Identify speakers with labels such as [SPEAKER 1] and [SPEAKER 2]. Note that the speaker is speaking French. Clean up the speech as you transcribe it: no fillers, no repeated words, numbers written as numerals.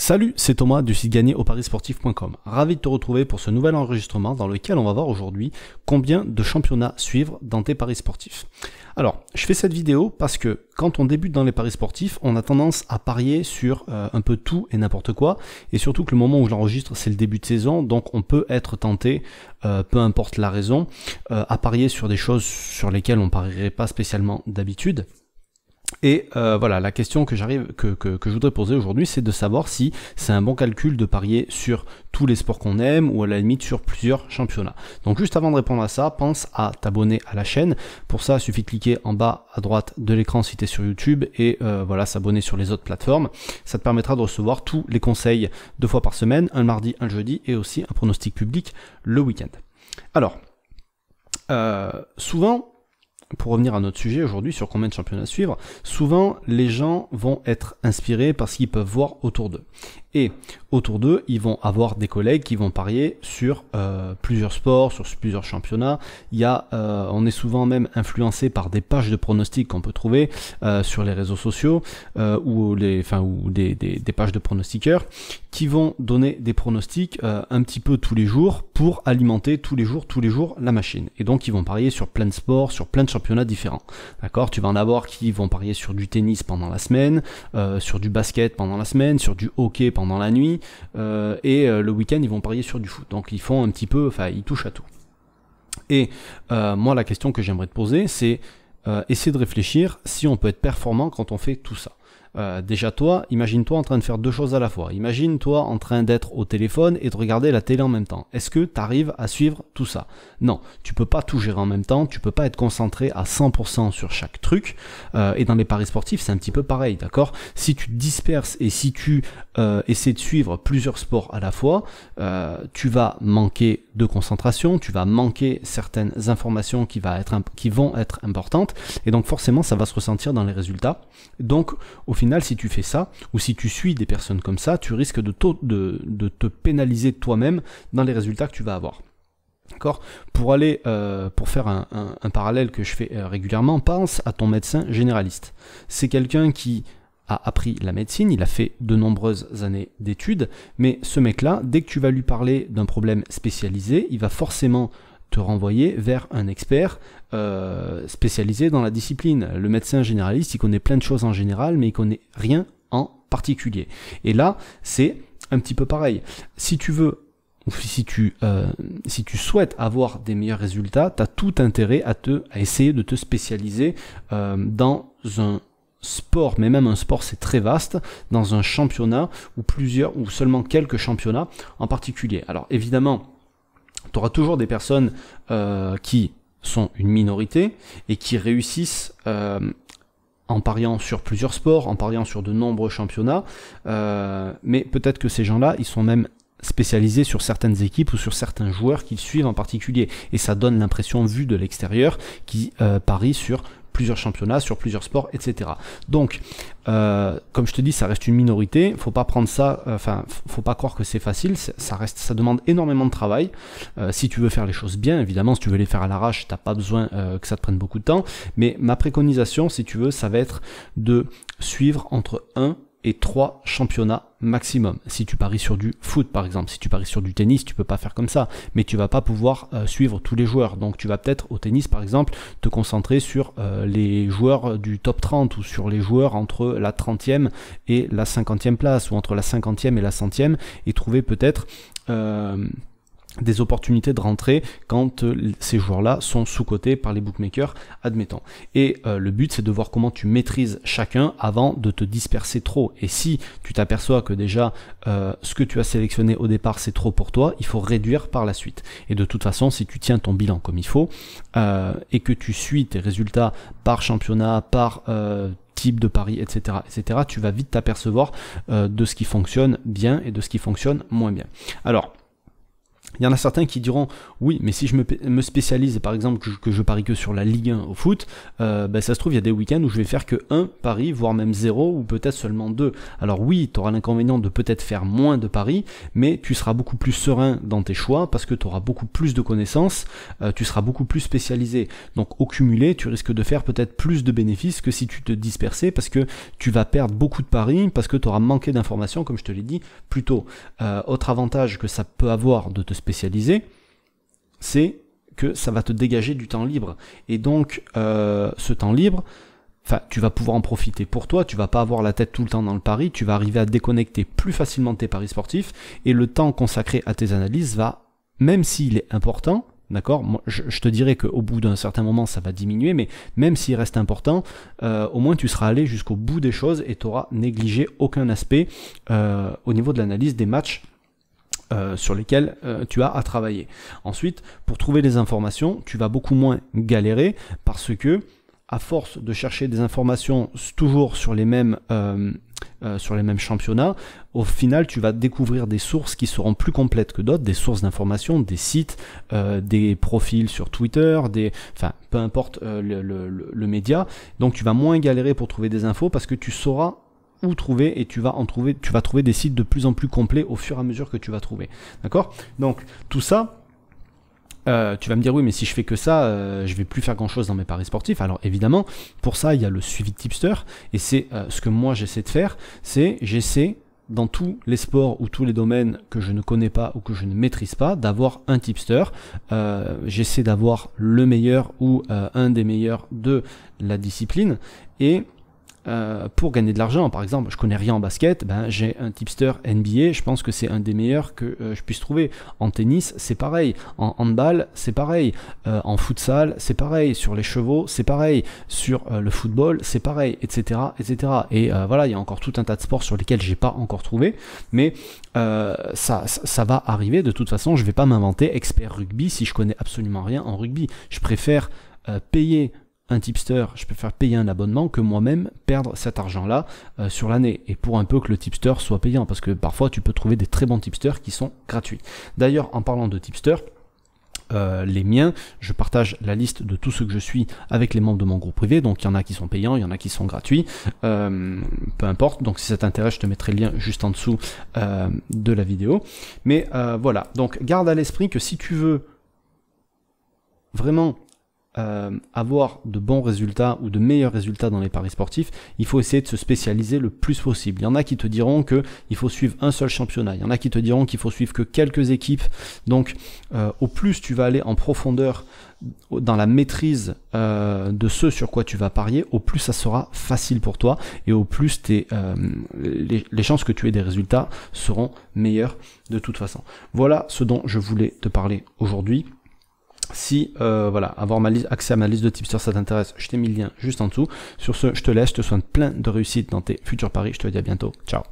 [SPEAKER 1] Salut, c'est Thomas du site gagnerauparissportif.com. Ravi de te retrouver pour ce nouvel enregistrement dans lequel on va voir aujourd'hui combien de championnats suivre dans tes paris sportifs. Alors, je fais cette vidéo parce que quand on débute dans les paris sportifs, on a tendance à parier sur un peu tout et n'importe quoi, et surtout que le moment où je l'enregistre, c'est le début de saison, donc on peut être tenté, peu importe la raison, à parier sur des choses sur lesquelles on parierait pas spécialement d'habitude. Et voilà, la question que je voudrais poser aujourd'hui, c'est de savoir si c'est un bon calcul de parier sur tous les sports qu'on aime ou à la limite sur plusieurs championnats. Donc juste avant de répondre à ça, pense à t'abonner à la chaîne. Pour ça, il suffit de cliquer en bas à droite de l'écran si tu es sur YouTube et voilà, s'abonner sur les autres plateformes. Ça te permettra de recevoir tous les conseils 2 fois par semaine, un mardi, un jeudi et aussi un pronostic public le week-end. Alors, souvent, pour revenir à notre sujet aujourd'hui sur combien de championnats suivre, souvent les gens vont être inspirés par ce qu'ils peuvent voir autour d'eux. Et autour d'eux, ils vont avoir des collègues qui vont parier sur plusieurs sports, sur plusieurs championnats. On est souvent même influencé par des pages de pronostics qu'on peut trouver sur les réseaux sociaux ou des pages de pronostiqueurs qui vont donner des pronostics un petit peu tous les jours pour alimenter tous les jours la machine. Et donc ils vont parier sur plein de sports, sur plein de championnats différents. D'accord ? Tu vas en avoir qui vont parier sur du tennis pendant la semaine, sur du basket pendant la semaine, sur du hockey pendant la nuit, et le week-end ils vont parier sur du foot. Donc ils font un petit peu, ils touchent à tout. Et moi la question que j'aimerais te poser, c'est essayer de réfléchir si on peut être performant quand on fait tout ça. Déjà toi, imagine-toi en train de faire deux choses à la fois. Imagine-toi en train d'être au téléphone et de regarder la télé en même temps. Est-ce que tu arrives à suivre tout ça? Non, tu peux pas tout gérer en même temps, tu peux pas être concentré à 100% sur chaque truc. Et dans les paris sportifs, c'est un petit peu pareil, d'accord? Si tu te disperses et si tu essaies de suivre plusieurs sports à la fois, tu vas manquer de concentration, tu vas manquer certaines informations qui vont être importantes, et donc forcément ça va se ressentir dans les résultats. Donc au final, si tu fais ça, ou si tu suis des personnes comme ça, tu risques de te pénaliser toi-même dans les résultats que tu vas avoir. D'accord ? Pour faire un parallèle que je fais régulièrement, pense à ton médecin généraliste. C'est quelqu'un qui a appris la médecine, il a fait de nombreuses années d'études, mais ce mec-là, dès que tu vas lui parler d'un problème spécialisé, il va forcément te renvoyer vers un expert spécialisé dans la discipline. Le médecin généraliste, il connaît plein de choses en général, mais il connaît rien en particulier. Et là, c'est un petit peu pareil. Si tu veux, si tu souhaites avoir des meilleurs résultats, tu as tout intérêt à essayer de te spécialiser dans un sport, mais même un sport c'est très vaste, dans un championnat ou seulement quelques championnats en particulier. Alors évidemment, tu auras toujours des personnes qui sont une minorité et qui réussissent en pariant sur plusieurs sports, en pariant sur de nombreux championnats, mais peut-être que ces gens-là, ils sont même spécialisés sur certaines équipes ou sur certains joueurs qu'ils suivent en particulier, et ça donne l'impression, vue de l'extérieur, qu'ils parient sur plusieurs championnats, sur plusieurs sports, etc. Donc, comme je te dis, ça reste une minorité. Faut pas prendre ça, faut pas croire que c'est facile. Ça demande énormément de travail. Si tu veux faire les choses bien, évidemment, si tu veux les faire à l'arrache, t'as pas besoin que ça te prenne beaucoup de temps. Mais ma préconisation, si tu veux, ça va être de suivre entre 1 et 3 championnats maximum. Si tu paries sur du foot par exemple, si tu paries sur du tennis, tu peux pas faire comme ça, mais tu vas pas pouvoir suivre tous les joueurs. Donc tu vas peut-être au tennis par exemple te concentrer sur les joueurs du top 30 ou sur les joueurs entre la 30e et la 50e place, ou entre la 50e et la 100e, et trouver peut-être des opportunités de rentrer quand ces joueurs-là sont sous-cotés par les bookmakers, admettons. Et le but, c'est de voir comment tu maîtrises chacun avant de te disperser trop. Et si tu t'aperçois que déjà ce que tu as sélectionné au départ, c'est trop pour toi, il faut réduire par la suite. Et de toute façon, si tu tiens ton bilan comme il faut et que tu suis tes résultats par championnat, par type de pari, etc., tu vas vite t'apercevoir de ce qui fonctionne bien et de ce qui fonctionne moins bien. Alors, Il y en a certains qui diront oui, mais si je me spécialise, par exemple que je parie que sur la Ligue 1 au foot, ça se trouve il y a des week-ends où je vais faire que un pari, voire même 0 ou peut-être seulement 2. Alors oui, tu auras l'inconvénient de peut-être faire moins de paris, mais tu seras beaucoup plus serein dans tes choix parce que tu auras beaucoup plus de connaissances, tu seras beaucoup plus spécialisé. Donc au cumulé, tu risques de faire peut-être plus de bénéfices que si tu te dispersais parce que tu vas perdre beaucoup de paris parce que tu auras manqué d'informations, comme je te l'ai dit plus tôt. Autre avantage que ça peut avoir de te spécialiser, c'est que ça va te dégager du temps libre. Et donc, ce temps libre, tu vas pouvoir en profiter pour toi, tu vas pas avoir la tête tout le temps dans le pari, tu vas arriver à déconnecter plus facilement de tes paris sportifs, et le temps consacré à tes analyses va, même s'il est important, d'accord, moi, je te dirais qu'au bout d'un certain moment, ça va diminuer, mais même s'il reste important, au moins tu seras allé jusqu'au bout des choses et tu auras négligé aucun aspect au niveau de l'analyse des matchs sur lesquels tu as à travailler. Ensuite, pour trouver des informations, tu vas beaucoup moins galérer parce que, à force de chercher des informations toujours sur les mêmes championnats, au final, tu vas découvrir des sources qui seront plus complètes que d'autres, des sources d'informations, des sites, des profils sur Twitter, peu importe le média. Donc, tu vas moins galérer pour trouver des infos parce que tu sauras où trouver et tu vas trouver des sites de plus en plus complets au fur et à mesure que tu vas trouver. D'accord ? Donc tout ça, tu vas me dire oui, mais si je fais que ça, je vais plus faire grand chose dans mes paris sportifs. Alors évidemment, pour ça il y a le suivi de tipster, et c'est ce que moi j'essaie de faire, c'est j'essaie dans tous les sports ou tous les domaines que je ne connais pas ou que je ne maîtrise pas, d'avoir un tipster. J'essaie d'avoir le meilleur ou un des meilleurs de la discipline, et pour gagner de l'argent, par exemple, je connais rien en basket, j'ai un tipster NBA, je pense que c'est un des meilleurs que je puisse trouver. En tennis, c'est pareil. En handball, c'est pareil. En futsal, c'est pareil. Sur les chevaux, c'est pareil. Sur le football, c'est pareil, etc., etc. Et voilà, il y a encore tout un tas de sports sur lesquels j'ai pas encore trouvé, mais ça va arriver. De toute façon, je vais pas m'inventer expert rugby si je connais absolument rien en rugby. Je préfère payer un tipster, je préfère payer un abonnement que moi-même perdre cet argent-là sur l'année, et pour un peu que le tipster soit payant, parce que parfois tu peux trouver des très bons tipsters qui sont gratuits. D'ailleurs, en parlant de tipster, les miens, je partage la liste de tous ceux que je suis avec les membres de mon groupe privé, donc il y en a qui sont payants, il y en a qui sont gratuits, peu importe, donc si ça t'intéresse, je te mettrai le lien juste en dessous de la vidéo. Mais voilà, donc garde à l'esprit que si tu veux vraiment avoir de bons résultats ou de meilleurs résultats dans les paris sportifs, il faut essayer de se spécialiser le plus possible. Il y en a qui te diront qu'il faut suivre un seul championnat, il y en a qui te diront qu'il faut suivre que quelques équipes. Donc au plus tu vas aller en profondeur dans la maîtrise de ce sur quoi tu vas parier, au plus ça sera facile pour toi, et au plus les chances que tu aies des résultats seront meilleures de toute façon. Voilà ce dont je voulais te parler aujourd'hui. Si voilà, avoir accès à ma liste de tipsters ça t'intéresse, je t'ai mis le lien juste en dessous. Sur ce, je te laisse, je te souhaite plein de réussite dans tes futurs paris, je te dis à bientôt, ciao.